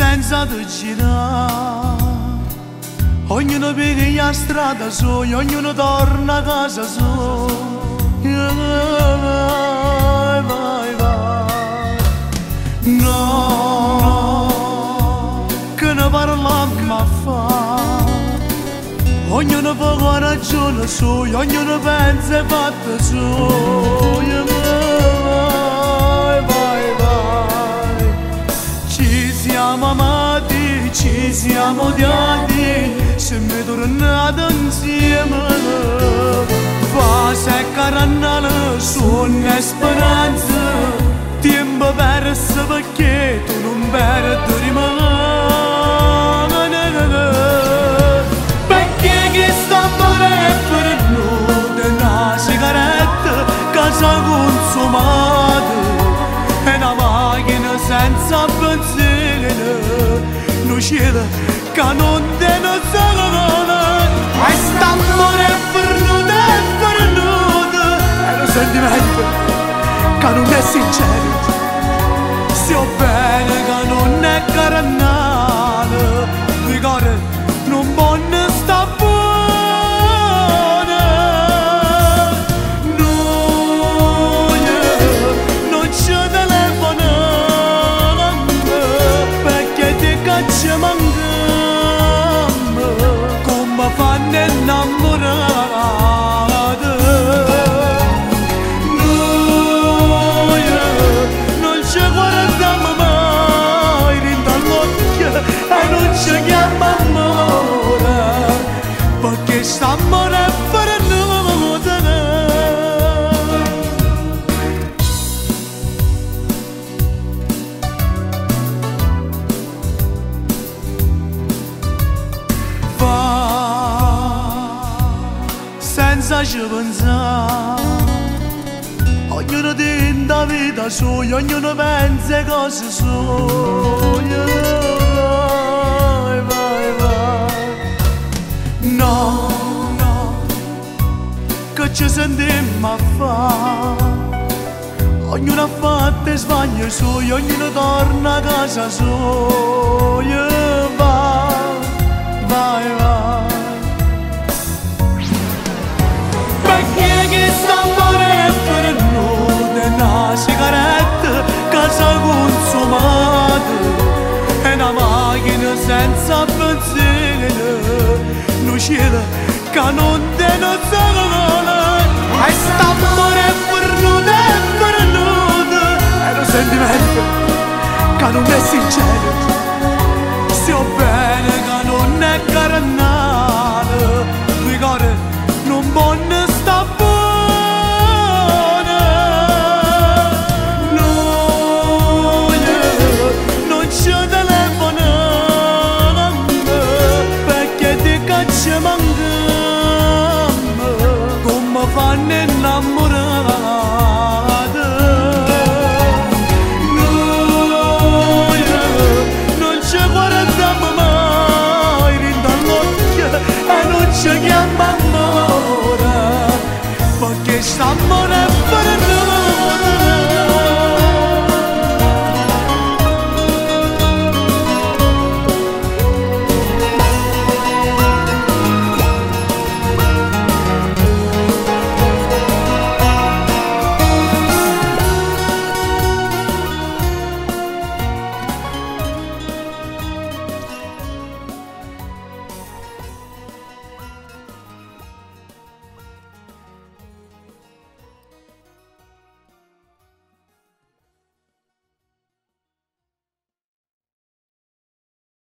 senza di girare. Ognuno piglia la strada sua, ognuno torna a casa sua. Vai, vai, vai. No, che ne parliamo a fare. Ognuno fa ragione sua, ognuno pensa e fatta sua. Vai, vai, vai. Ci siamo amati, ci siamo odiati, se mi tornate insieme. Fa secca rannale, suona speranza, tempo perso perché tu non perdi rimane. Perché che sta amore è per noi, una sigaretta, casa consumata, e una macchina senza benzina, un cielo che non te ne salva. E st'amore è per noi, è un sentimento che non è sincero, sia bene che non è carnale, il cuore non può ne sta buona. Noi non ci telefoniamo perché ti cacciamo come fanno innamorati. Noi non ci guardiamo mai dall'occhio e non ci chiamiamo amore, perché st'amore è per noi. Senza ci pensare, ognuno tenta vita sua, ognuno pensa cose sue. Vai, vai, vai. No, no, che ci sentiamo a fare, ognuno ha fatto i sbagli suoi, ognuno torna a casa sua. Vai, vai, vai. Perché che st'amore è per noi, una sigaretta, casa consumata, e una macchina senza benzina, un cielo che non te ne salva. E st'amore è per noi, è un sentimento che non è sincero,